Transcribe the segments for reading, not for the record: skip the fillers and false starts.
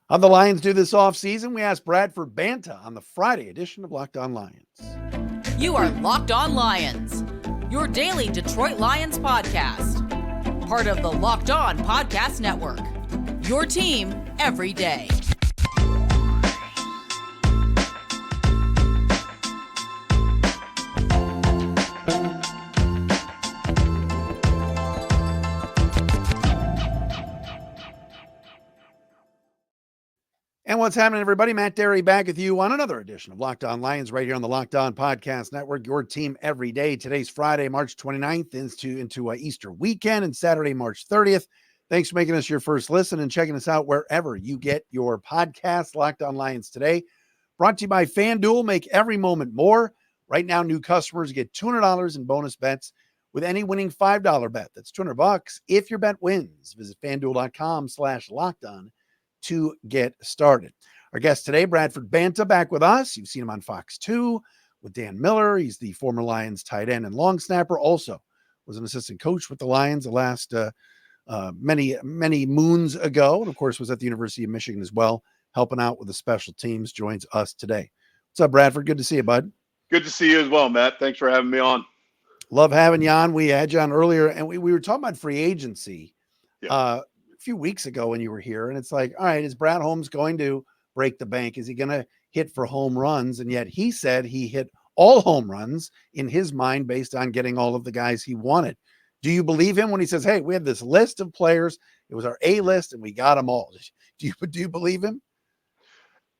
How'd the Lions do this offseason? We asked Bradford Banta on the Friday edition of Locked On Lions. You are Locked On Lions, your daily Detroit Lions podcast. Part of the Locked On Podcast Network, your team every day. And what's happening, everybody? Matt Dery back with you on another edition of Locked On Lions right here on the Locked On Podcast Network, your team every day. Today's Friday, March 29th into Easter weekend, and Saturday, March 30th. Thanks for making us your first listen and checking us out wherever you get your podcast. Locked On Lions today, brought to you by FanDuel. Make every moment more. Right now, new customers get $200 in bonus bets with any winning $5 bet. That's $200 if your bet wins. Visit FanDuel.com/LockedOn to get started. Our guest today, Bradford Banta, back with us. You've seen him on Fox 2 with Dan Miller. He's the former Lions tight end and long snapper. Also was an assistant coach with the Lions the last many moons ago. And of course was at the University of Michigan as well, helping out with the special teams. Joins us today. What's up, Bradford? Good to see you, bud. Good to see you as well, Matt. Thanks for having me on. Love having you on. We had you on earlier, and we were talking about free agency. Yeah. A few weeks ago when you were here, and it's like, all right, is Brad Holmes going to break the bank? Is he going to hit for home runs? And yet he said he hit all home runs in his mind based on getting all of the guys he wanted. Do you believe him when he says, hey, we have this list of players, it was our A list and we got them all? Do you believe him?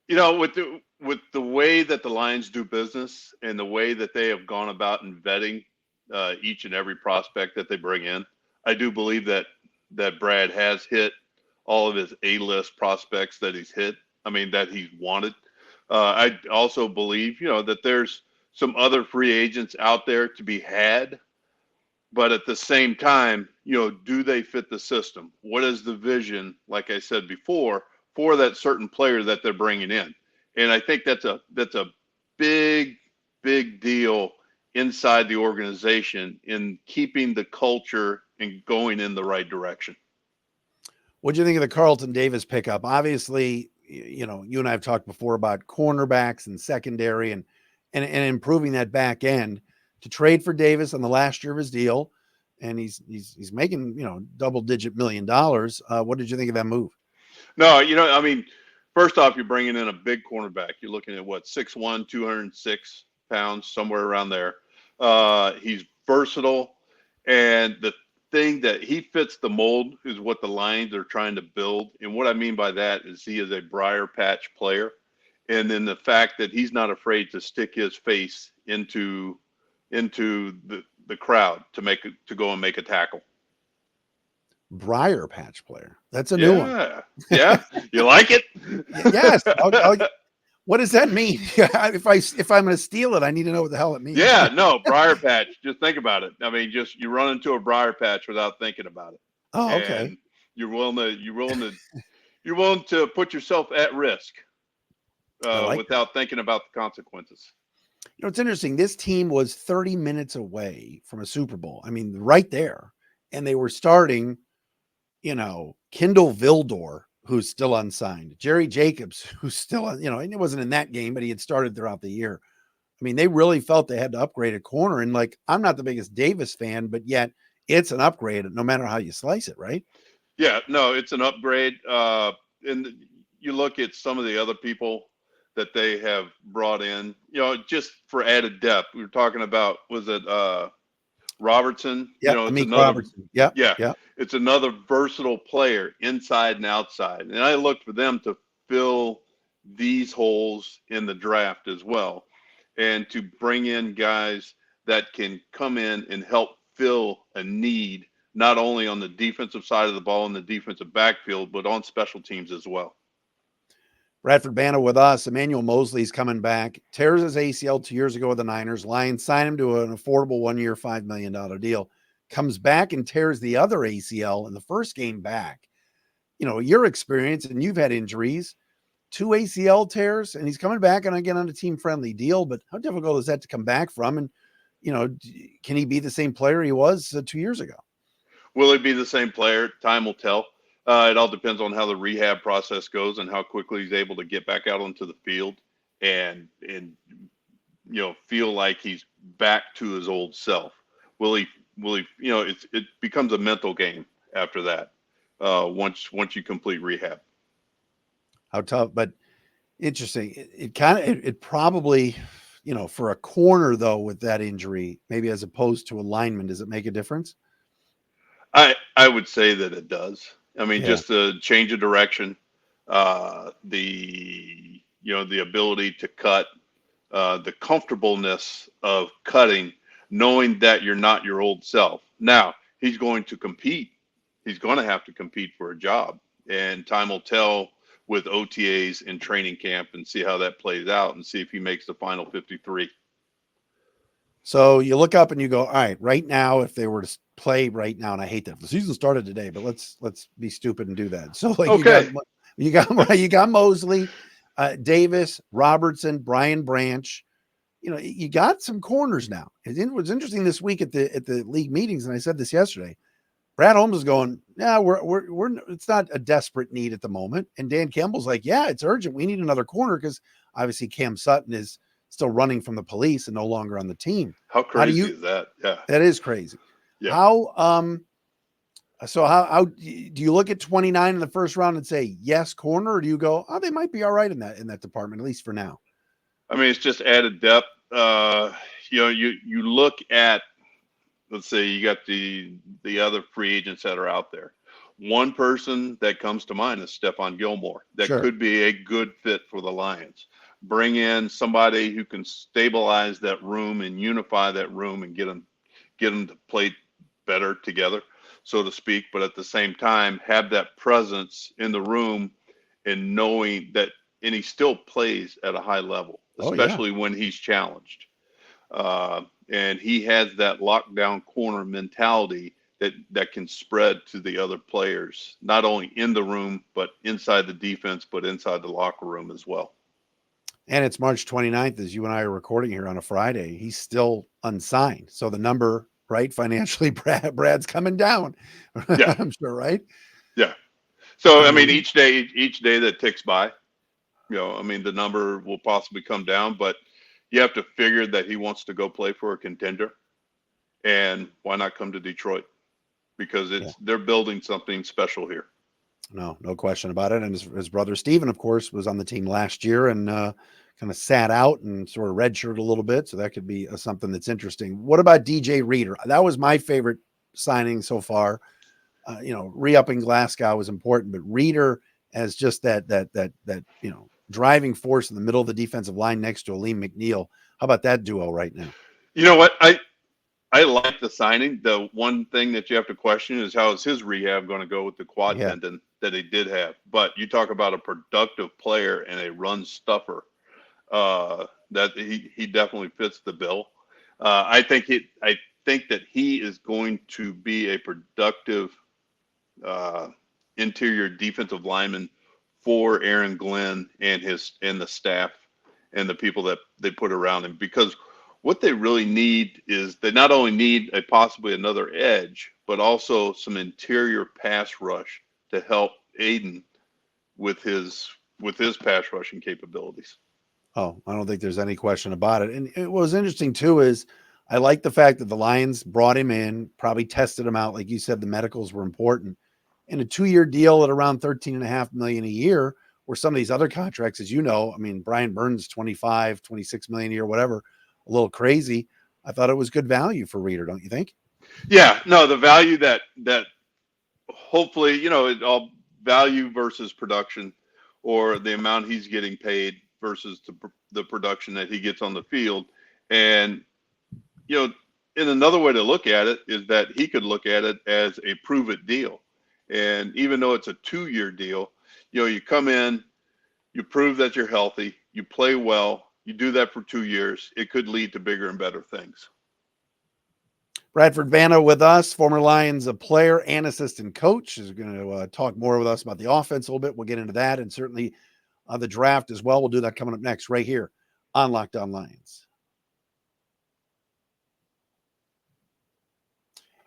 You know, with the way that the Lions do business and the way that they have gone about in vetting each and every prospect that they bring in, I do believe that Brad has hit all of his A-list prospects that he's wanted. I also believe, that there's some other free agents out there to be had, but at the same time, do they fit the system? What is the vision, like I said before, for that certain player that they're bringing in? And I think that's a big deal inside the organization in keeping the culture and going in the right direction. What do you think of the Carlton Davis pickup? Obviously, you and I have talked before about cornerbacks and secondary and improving that back end. To trade for Davis on the last year of his deal, and he's making double-digit $1 million. What did you think of that move? No, first off, you're bringing in a big cornerback. You're looking at 6'1", 206 pounds, somewhere around there. He's versatile, and the thing that he fits the mold is what the Lions are trying to build. And what I mean by that is he is a briar patch player. And then the fact that he's not afraid to stick his face into the crowd to go and make a tackle. Briar patch player. That's a new one. Yeah. You like it? Yes. What does that mean? If I'm going to steal it, I need to know what the hell it means. Yeah, no, briar patch. Just think about it. You run into a briar patch without thinking about it. Oh, okay. And you're willing to put yourself at risk without thinking about the consequences. It's interesting. This team was 30 minutes away from a Super Bowl. Right there. And they were starting, Kendall Vildor, who's still unsigned, Jerry Jacobs, who's still, and it wasn't in that game, but he had started throughout the year. They really felt they had to upgrade a corner. And I'm not the biggest Davis fan, but yet it's an upgrade no matter how you slice it, right? Yeah, no, it's an upgrade. And you look at some of the other people that they have brought in, just for added depth. We were talking about, was it Robertson? Yeah, Robertson. Yeah. It's another versatile player inside and outside. And I look for them to fill these holes in the draft as well, and to bring in guys that can come in and help fill a need, not only on the defensive side of the ball in the defensive backfield, but on special teams as well. Bradford Banta with us. Emmanuel Mosley's coming back. Tears his ACL 2 years ago with the Niners. Lions sign him to an affordable 1-year, $5 million deal. Comes back and tears the other ACL in the first game back. Your experience, and you've had injuries, 2 ACL tears, and he's coming back and again on a team-friendly deal. But how difficult is that to come back from? And, can he be the same player he was 2 years ago? Will he be the same player? Time will tell. It all depends on how the rehab process goes and how quickly he's able to get back out onto the field and feel like he's back to his old self. Will he? It becomes a mental game after that. Once you complete rehab. How tough, but interesting. It probably, for a corner though, with that injury, maybe as opposed to a lineman, does it make a difference? I would say that it does. I mean, Yeah. just a change of direction, the ability to cut, the comfortableness of cutting, knowing that you're not your old self. Now he's going to compete. He's going to have to compete for a job, and time will tell with OTAs and training camp and see how that plays out and see if he makes the final 53. So you look up and you go, all right, right now, if they were to play right now, and I hate that the season started today, but let's be stupid and do that. So like Okay. you got Mosley, Davis, Robertson, Brian Branch. You got some corners now. It was interesting this week at the league meetings, and I said this yesterday. Brad Holmes is going, yeah, we're it's not a desperate need at the moment. And Dan Campbell's like, yeah, it's urgent. We need another corner because obviously Cam Sutton is still running from the police and no longer on the team. How crazy is that? Yeah. That is crazy. Yeah. How do you look at 29 in the first round and say yes corner, or do you go, oh, they might be all right in that department, at least for now? I mean, it's just added depth. You look at, let's say you got the other free agents that are out there. One person that comes to mind is Stephon Gilmore. That Sure. could be a good fit for the Lions. Bring in somebody who can stabilize that room and unify that room and get them to play better together, so to speak. But at the same time, have that presence in the room and knowing that, and he still plays at a high level, especially when he's challenged. And he has that lockdown corner mentality that can spread to the other players, not only in the room, but inside the defense, but inside the locker room as well. And it's March 29th, as you and I are recording here on a Friday. He's still unsigned. So the number, right, financially, Brad's coming down. Yeah. I'm sure, right? Yeah. So, I mean, each day that ticks by, the number will possibly come down, but you have to figure that he wants to go play for a contender. And why not come to Detroit? Because they're building something special here. No question about it. And his brother Steven, of course, was on the team last year and kind of sat out and sort of redshirted a little bit. So that could be something that's interesting. What about DJ Reader? That was my favorite signing so far. Re-upping Glasgow was important, but Reader as just that driving force in the middle of the defensive line next to Aleem McNeil. How about that duo right now? You know what? I like the signing. The one thing that you have to question is how is his rehab going to go with the quad tendon that he did have. But you talk about a productive player and a run stuffer, that he definitely fits the bill. I think that he is going to be a productive interior defensive lineman for Aaron Glenn and the staff and the people that they put around him, because what they really need is they not only need possibly another edge, but also some interior pass rush to help Aiden with his pass rushing capabilities. Oh, I don't think there's any question about it. And what was interesting too is I like the fact that the Lions brought him in, probably tested him out. Like you said, the medicals were important. And a 2-year deal at around $13.5 million a year, where some of these other contracts, as you know, I mean, Brian Burns, 25, 26 million a year, whatever, a little crazy. I thought it was good value for Reader, don't you think? Yeah, no, the value that hopefully, it all value versus production, or the amount he's getting paid versus the production that he gets on the field. And, in another way to look at it is that he could look at it as a prove it deal. And even though it's a 2-year deal, you come in, you prove that you're healthy, you play well, you do that for 2 years, it could lead to bigger and better things. Bradford Banta with us, former Lions player and assistant coach, is going to talk more with us about the offense a little bit. We'll get into that and certainly the draft as well. We'll do that coming up next right here on Locked On Lions.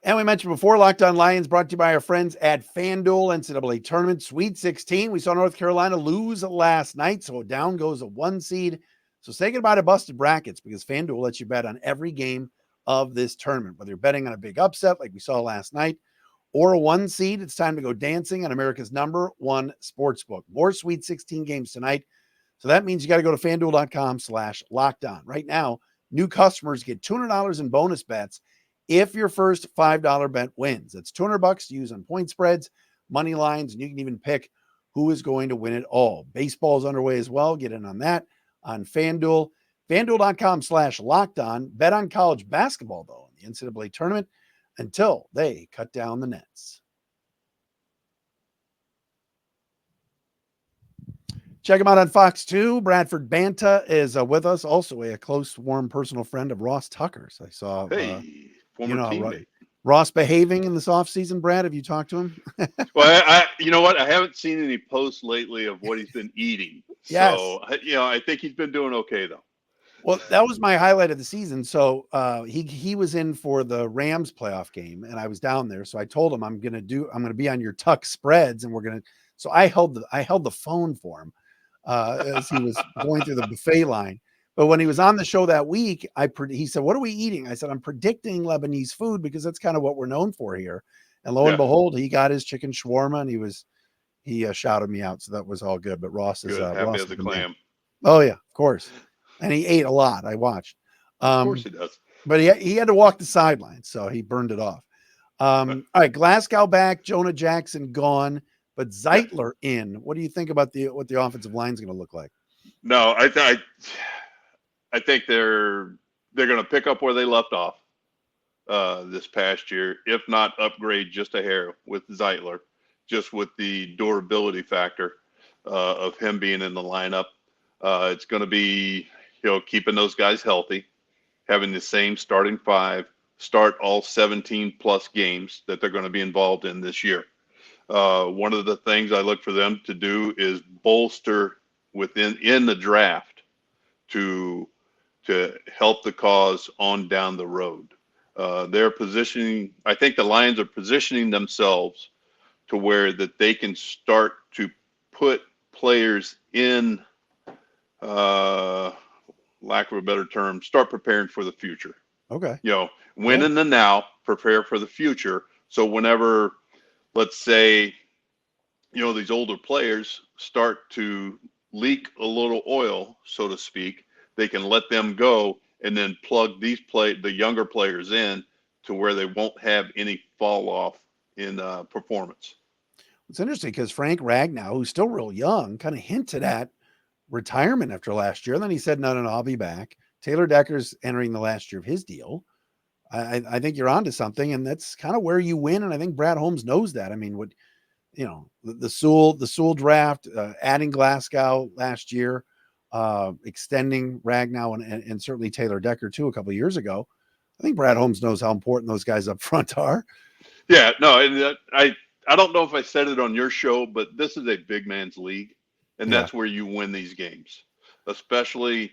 And we mentioned before, Locked On Lions brought to you by our friends at FanDuel NCAA Tournament Sweet 16. We saw North Carolina lose last night, so down goes a 1 seed. So say goodbye to busted brackets because FanDuel lets you bet on every game of this tournament. Whether you're betting on a big upset like we saw last night or a 1 seed, it's time to go dancing on America's #1 sportsbook. More Sweet 16 games tonight. So that means you got to go to FanDuel.com/lockedon. Right now, new customers get $200 in bonus bets if your first $5 bet wins. That's $200 to use on point spreads, money lines, and you can even pick who is going to win it all. Baseball is underway as well. Get in on that on FanDuel. FanDuel.com/lockedon. Bet on college basketball, though, in the NCAA tournament until they cut down the nets. Check him out on Fox 2. Bradford Banta is with us, also a close, warm, personal friend of Ross Tucker's. I saw former teammate. Ross behaving in this offseason, Brad. Have you talked to him? Well, I you know what? I haven't seen any posts lately of what he's been eating. Yes. So, I think he's been doing okay, though. Well, that was my highlight of the season. So he was in for the Rams playoff game, and I was down there. So I told him I'm gonna be on your Tuck spreads, and so I held the phone for him as he was going through the buffet line. But when he was on the show that week, he said, "What are we eating?" I said, "I'm predicting Lebanese food because that's kind of what we're known for here." And lo and behold, he got his chicken shawarma, and he shouted me out, so that was all good. But Ross is happy Ross as a clam. Oh yeah, of course. And he ate a lot. I watched. Of course he does. But he had to walk the sidelines, so he burned it off. All right, Glasgow back, Jonah Jackson gone, but Zeitler in. What do you think about what the offensive line is going to look like? No, I think they're going to pick up where they left off this past year, if not upgrade just a hair with Zeitler, just with the durability factor of him being in the lineup. It's going to be keeping those guys healthy, having the same starting five, start all 17 plus games that they're going to be involved in this year. One of the things I look for them to do is bolster in the draft to help the cause on down the road. They're positioning, I think the Lions are positioning themselves to where that they can start to put players in, lack of a better term, start preparing for the future. Okay. Win in the now, prepare for the future. So whenever, let's say, these older players start to leak a little oil, so to speak, they can let them go and then plug the younger players in to where they won't have any fall off in performance. It's interesting because Frank Ragnow, who's still real young, kind of hinted at retirement after last year. And then he said, no, I'll be back. Taylor Decker's entering the last year of his deal. I think you're onto something, and that's kind of where you win. And I think Brad Holmes knows that. I mean, the Sewell draft, adding Glasgow last year, extending Ragnow and certainly Taylor Decker too a couple of years ago. I think Brad Holmes knows how important those guys up front are. Yeah, no, and I don't know if I said it on your show, but this is a big man's league, and that's where you win these games, especially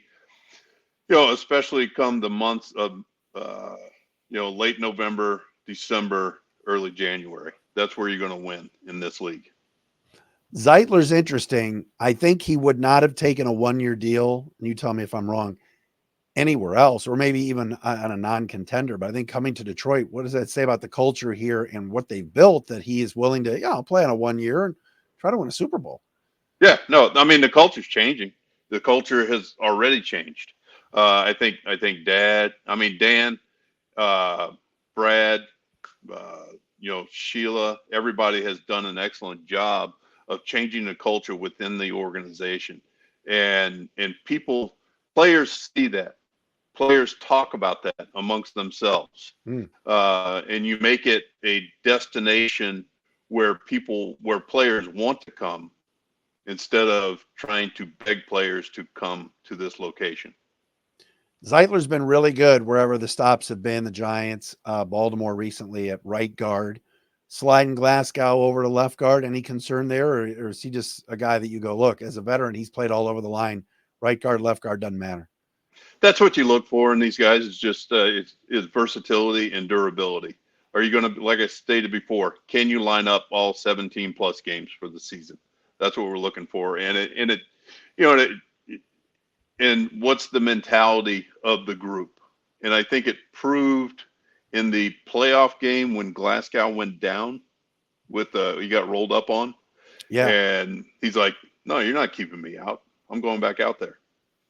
come the months of late November, December, early January. That's where you're going to win in this league. Zeitler's interesting. I think he would not have taken a 1-year deal, and you tell me if I'm wrong, anywhere else, or maybe even on a non-contender. But I think coming to Detroit, what does that say about the culture here and what they've built, that he is willing to, I'll play on a 1 year and try to win a Super Bowl? Yeah, no, I mean, the culture's changing. The culture has already changed. I think Dan, Brad, Sheila, everybody has done an excellent job of changing the culture within the organization. And players see that. Players talk about that amongst themselves. And you make it a destination where players want to come instead of trying to beg players to come to this location. Zeitler's been really good wherever the stops have been. The Giants, Baltimore recently at right guard, sliding Glasgow over to left guard. Any concern there, or is he just a guy that you go, look, as a veteran, he's played all over the line. Right guard, left guard, doesn't matter. That's what you look for in these guys. Is just is versatility and durability. Are you going to, like I stated before, can you line up all 17 plus games for the season? That's what we're looking for. And what's the mentality of the group? And I think it proved in the playoff game when Glasgow went down with he got rolled up on. Yeah. And he's like, no, you're not keeping me out. I'm going back out there.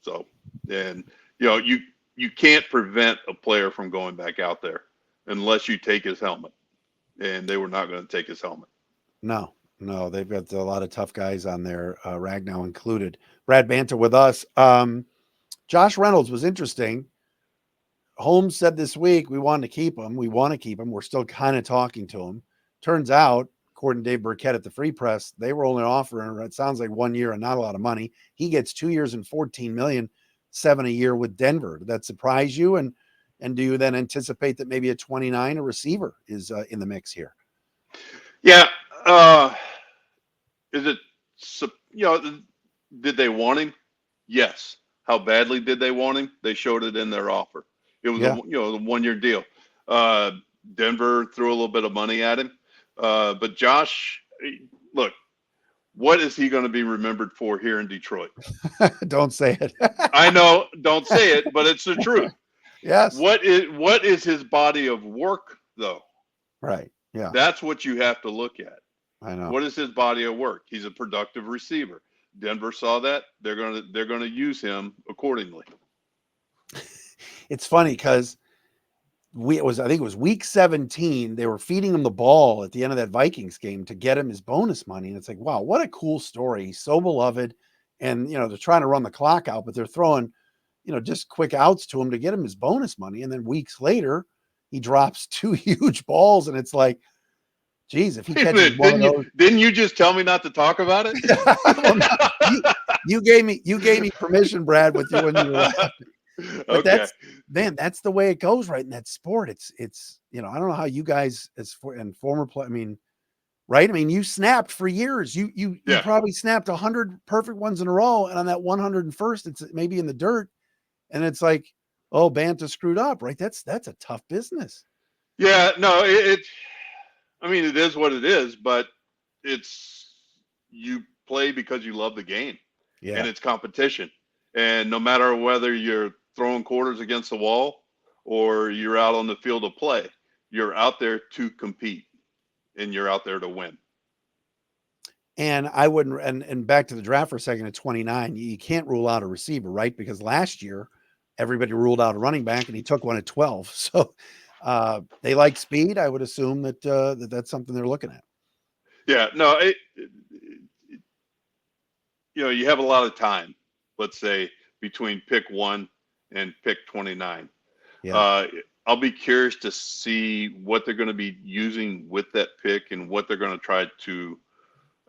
So, and you can't prevent a player from going back out there unless you take his helmet. And they were not going to take his helmet. No, they've got a lot of tough guys on there, Ragnow included. Brad Banta with us. Josh Reynolds was interesting. Holmes said this week, we wanted to keep him. We want to keep him. We're still kind of talking to him. Turns out, according to Dave Burkett at the Free Press, they were only offering, it sounds like 1 year and not a lot of money. He gets 2 years and $14 million, $7 a year with Denver. Did that surprise you? And do you then anticipate that maybe a 29 a receiver is in the mix here? Yeah. Is it, did they want him? Yes. How badly did they want him? They showed it in their offer. It was a 1 year deal. Denver threw a little bit of money at him. But Josh, look, what is he going to be remembered for here in Detroit? Don't say it. I know, don't say it, but it's the truth. Yes. What is his body of work, though? Right. Yeah. That's what you have to look at. I know. What is his body of work? He's a productive receiver. Denver saw that. They're gonna use him accordingly. It's funny because I think it was week 17. They were feeding him the ball at the end of that Vikings game to get him his bonus money. And it's like, wow, what a cool story. He's so beloved. And, they're trying to run the clock out, but they're throwing, just quick outs to him to get him his bonus money. And then weeks later, he drops 2 huge balls. And it's like, geez, if he catches one of those. Didn't you just tell me not to talk about it? Well, no, you gave me permission, Brad, with you when you were laughing. But okay. that's the way it goes, right? In that sport, it's I don't know how you guys former play. Right? You snapped for years. You probably snapped 100 perfect ones in a row, and on that 101st, it's maybe in the dirt, and it's like, oh, Banta screwed up, right? That's a tough business. Yeah, no, it is what it is, but you play because you love the game, and it's competition, and no matter whether you're throwing quarters against the wall or you're out on the field of play, you're out there to compete and you're out there to win. And I wouldn't, and back to the draft for a second at 29, you can't rule out a receiver, right? Because last year everybody ruled out a running back and he took one at 12. So they like speed. I would assume that that's something they're looking at. Yeah, no, you have a lot of time, let's say between pick 1 and pick 29. Yeah. I'll be curious to see what they're going to be using with that pick and what they're going to try to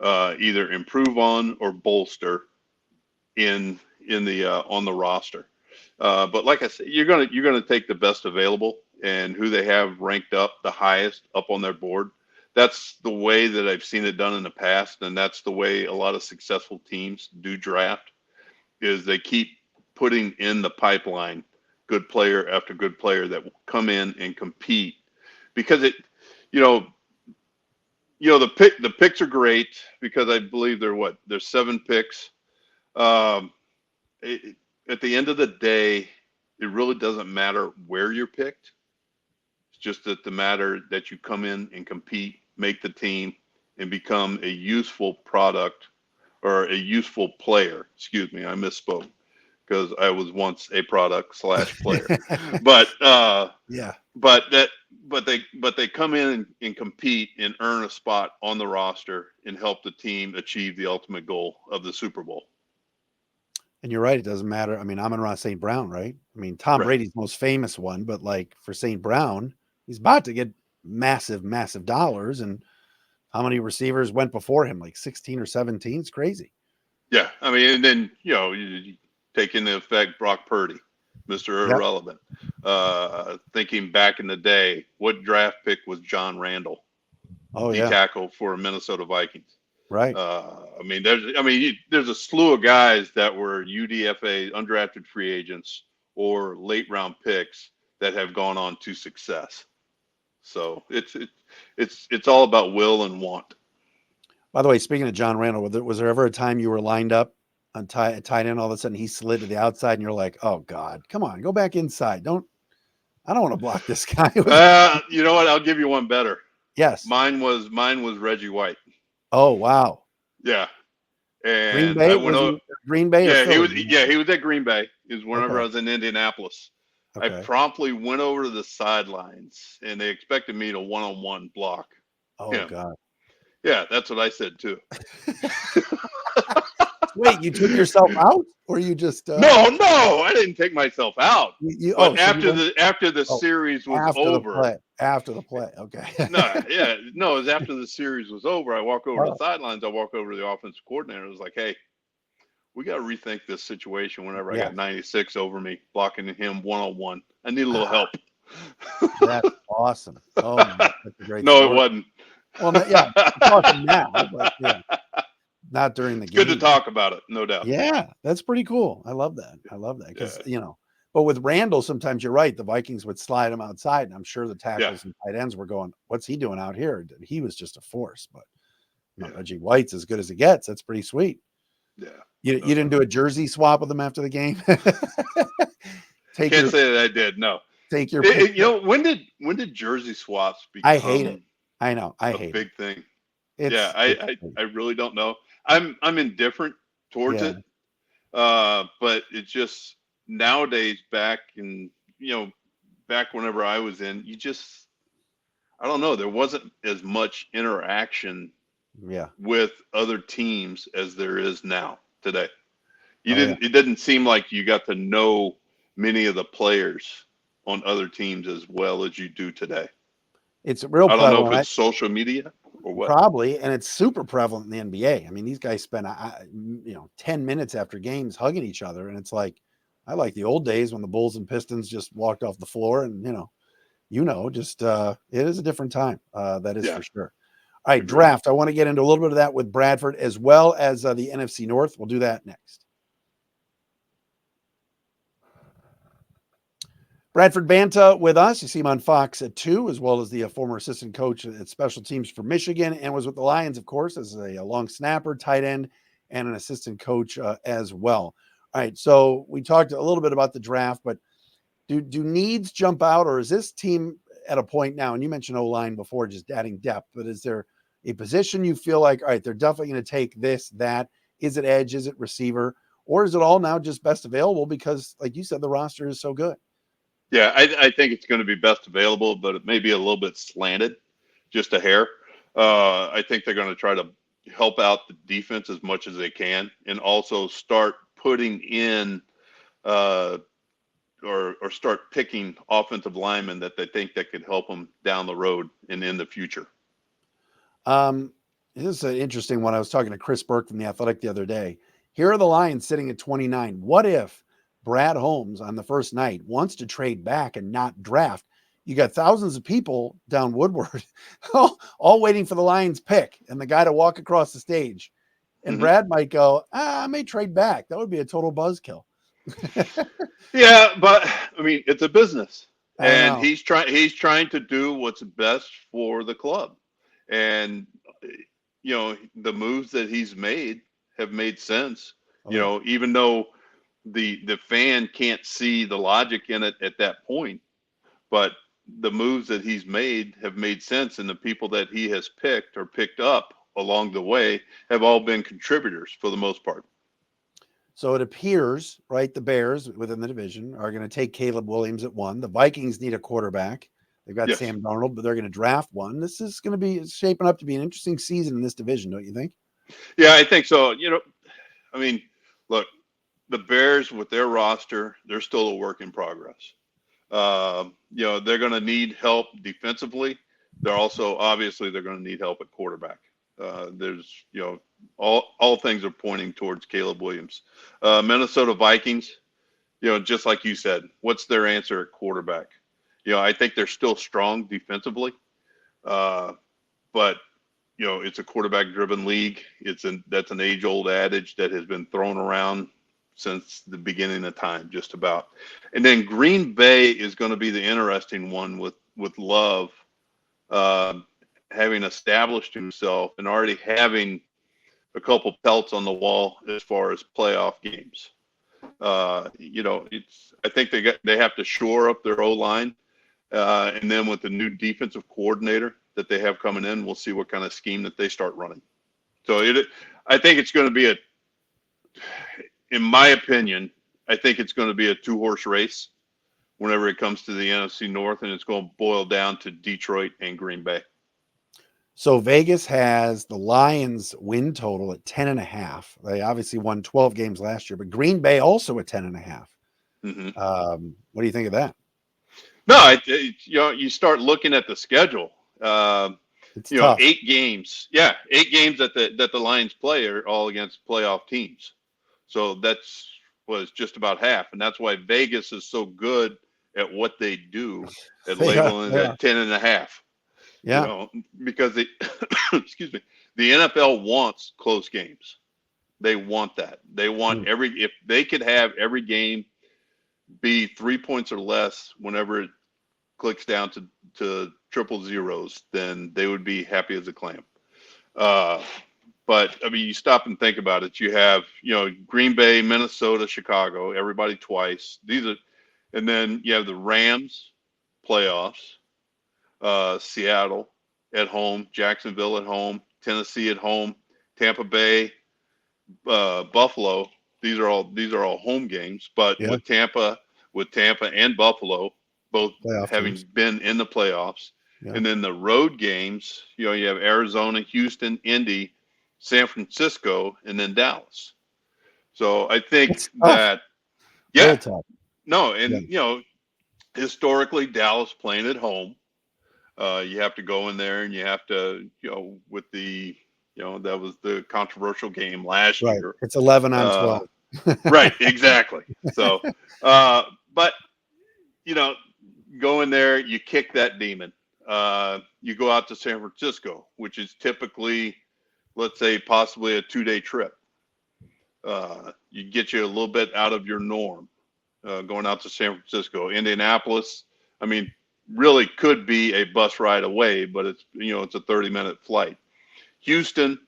either improve on or bolster in the on the roster. But like I said, you're going to take the best available and who they have ranked up the highest up on their board. That's the way that I've seen it done in the past, and that's the way a lot of successful teams do draft. Is they keep putting in the pipeline good player after good player that will come in and compete, because the picks are great because I believe there's 7 picks. At the end of the day, it really doesn't matter where you're picked. It's just that the matter that you come in and compete, make the team, and become a useful product or a useful player. Excuse me, I misspoke because I was once a product / player. But but they come in and compete and earn a spot on the roster and help the team achieve the ultimate goal of the Super Bowl. And you're right, it doesn't matter. Amon-Ra St. Brown, right? Tom Brady's most famous one, but like for St. Brown, he's about to get massive, massive dollars. And how many receivers went before him? Like 16 or 17? It's crazy. Yeah. And then, you take into effect Brock Purdy, Mr. Irrelevant. Thinking back in the day, what draft pick was John Randall? Oh, tackle for Minnesota Vikings. Right. There's a slew of guys that were UDFA, undrafted free agents, or late round picks that have gone on to success. So it's all about will and want. By the way, speaking of John Randall, was there ever a time you were lined up on tight end, all of a sudden he slid to the outside, and you're like, "Oh God, come on, go back inside! I don't want to block this guy." You know what? I'll give you one better. Yes. Mine was Reggie White. Oh wow. Yeah. And Green Bay, I went over. Green Bay or Philly? He was at Green Bay. It was whenever I was in Indianapolis. I Okay. promptly went over to the sidelines, and they expected me to one-on-one block him. God. Yeah, that's what I said too. Wait, you took yourself out, or you just? No, I didn't take myself out. But after the series was over. After the play, okay. It was after the series was over. I walk over to the sidelines. I walk over to the offensive coordinator. I was like, "Hey, we got to rethink this situation. Whenever I got 96 over me, blocking him one-on-one, I need a little help." That's awesome. Oh, that's a great. No, story. it wasn't. Well, yeah, I'm talking now, but yeah, not during the game. Good to talk about it, no doubt. Yeah, that's pretty cool. I love that. Because but with Randall, sometimes you're right. The Vikings would slide him outside, and I'm sure the tackles and tight ends were going, "What's he doing out here?" He was just a force. But Reggie White's as good as it gets. That's pretty sweet. Yeah. You didn't do a jersey swap with him after the game? Can't say that I did. No. Take your. When did jersey swaps become? I hate it. I know. I hate big thing. I really don't know. I'm indifferent towards it. But it's just nowadays back whenever I was in, I don't know, there wasn't as much interaction with other teams as there is now today. It didn't seem like you got to know many of the players on other teams as well as you do today. It's real I prevalent. don't know if it's social media or what. Probably, and it's super prevalent in the NBA. I mean, these guys spend 10 minutes after games hugging each other, and it's like, I like the old days when the Bulls and Pistons just walked off the floor, and it is a different time. That is for sure. All right, draft. I want to get into a little bit of that with Bradford as well as the NFC North. We'll do that next. Bradford Banta with us. You see him on Fox at 2, as well as the former assistant coach at special teams for Michigan, and was with the Lions, of course, as a long snapper, tight end, and an assistant coach as well. All right, so we talked a little bit about the draft, but do needs jump out, or is this team at a point now, and you mentioned O-line before, just adding depth, but is there a position you feel like, all right, they're definitely going to take this, that? Is it edge? Is it receiver? Or is it all now just best available because, like you said, the roster is so good? Yeah, I think it's going to be best available, but it may be a little bit slanted, just a hair. I think they're going to try to help out the defense as much as they can, and also start putting in or start picking offensive linemen that they think that could help them down the road and in the future. This is an interesting one. I was talking to Chris Burke from The Athletic the other day. Here are the Lions sitting at 29. What if Brad Holmes on the first night wants to trade back and not draft? You got thousands of people down Woodward all waiting for the Lions pick and the guy to walk across the stage. And Brad might go, I may trade back. That would be a total buzzkill. Yeah, but I mean, it's a business, and he's trying to do what's best for the club. And, the moves that he's made have made sense, even though the fan can't see the logic in it at that point, but the moves that he's made have made sense, and the people that he has picked or picked up along the way have all been contributors for the most part. So it appears, right, the Bears within the division are going to take Caleb Williams at 1. The Vikings need a quarterback. They've got Sam Darnold, but they're going to draft one. This is going to be shaping up to be an interesting season in this division, don't you think? Yeah, I think so. I mean, look, the Bears with their roster, they're still a work in progress. They're going to need help defensively. They're also, obviously, they're going to need help at quarterback. There's, all things are pointing towards Caleb Williams. Minnesota Vikings, just like you said, what's their answer at quarterback? I think they're still strong defensively, but it's a quarterback-driven league. That's an age-old adage that has been thrown around since the beginning of time, just about. And then Green Bay is going to be the interesting one with Love having established himself and already having a couple pelts on the wall as far as playoff games. I think they have to shore up their O-line. And then with the new defensive coordinator that they have coming in, we'll see what kind of scheme that they start running. So I think it's going to be in my opinion, I think it's going to be a 2-horse race whenever it comes to the NFC North, and it's going to boil down to Detroit and Green Bay. So Vegas has the Lions win total at 10.5. They obviously won 12 games last year, but Green Bay also at 10.5. Mm-hmm. What do you think of that? No, you start looking at the schedule. It's tough. 8 games. Yeah, 8 games that the Lions play are all against playoff teams. So was just about half, and that's why Vegas is so good at what they do at labeling it at 10.5. Yeah, because excuse me, the NFL wants close games. They want that. They want if they could have every game be 3 points or less whenever it clicks down to triple zeros, then they would be happy as a clam. But I mean, you stop and think about it. You have, Green Bay, Minnesota, Chicago, everybody twice. And then you have the Rams playoffs, Seattle at home, Jacksonville at home, Tennessee at home, Tampa Bay, Buffalo. These are all home games, but with Tampa and Buffalo both playoff having teams. been in the playoffs, and then the road games, you have Arizona, Houston, Indy, San Francisco, and then Dallas. So I think that, historically Dallas playing at home, you have to go in there and you have to, with the, that was the controversial game last year. It's 11 on 12. Right, exactly. So, but go in there, you kick that demon. You go out to San Francisco, which is typically, let's say, possibly a 2-day trip. You get you a little bit out of your norm, going out to San Francisco. Indianapolis, I mean, really could be a bus ride away, but it's a 30-minute flight. Houston,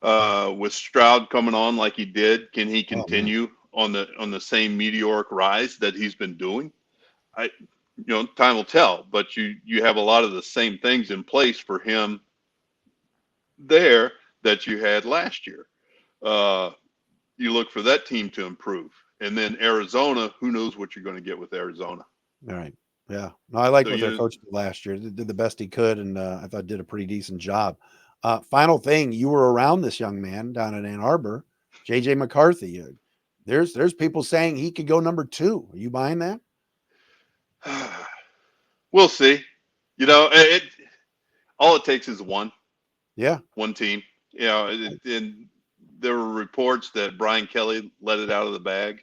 with Stroud coming on like he did, can he continue on the same meteoric rise that he's been doing? Time will tell, but you have a lot of the same things in place for him there that you had last year. You look for that team to improve. And then Arizona, who knows what you're going to get with Arizona. All right. Yeah. No, I like what their coach did last year. Did the best he could, and I thought did a pretty decent job. Final thing, you were around this young man down in Ann Arbor, JJ McCarthy. There's people saying he could go number 2. Are you buying that? We'll see. All it takes is one. Yeah. One team. And there were reports that Brian Kelly let it out of the bag,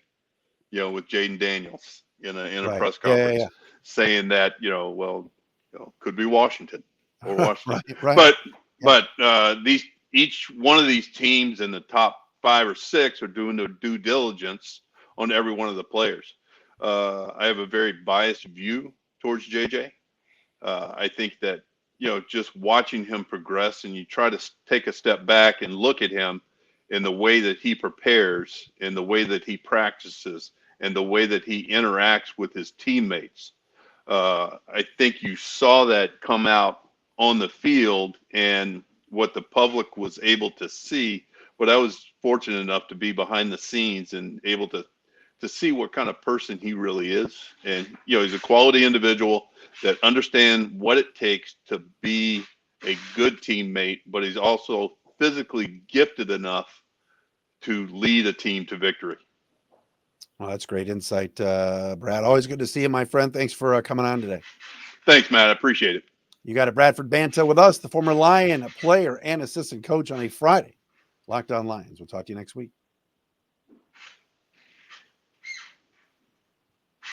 with Jaden Daniels in a press conference saying that, could be Washington or Washington. Right. But each one of these teams in the top 5 or 6 are doing their due diligence on every one of the players. I have a very biased view towards JJ. I think that, just watching him progress, and you try to take a step back and look at him in the way that he prepares, in the way that he practices, and the way that he interacts with his teammates. I think you saw that come out on the field and what the public was able to see. But I was fortunate enough to be behind the scenes and able to see what kind of person he really is. And, he's a quality individual that understands what it takes to be a good teammate, but he's also physically gifted enough to lead a team to victory. Well, that's great insight, Brad. Always good to see you, my friend. Thanks for coming on today. Thanks, Matt. I appreciate it. You got a Bradford Banta with us, the former Lion player and assistant coach on a Friday. Locked On Lions. We'll talk to you next week.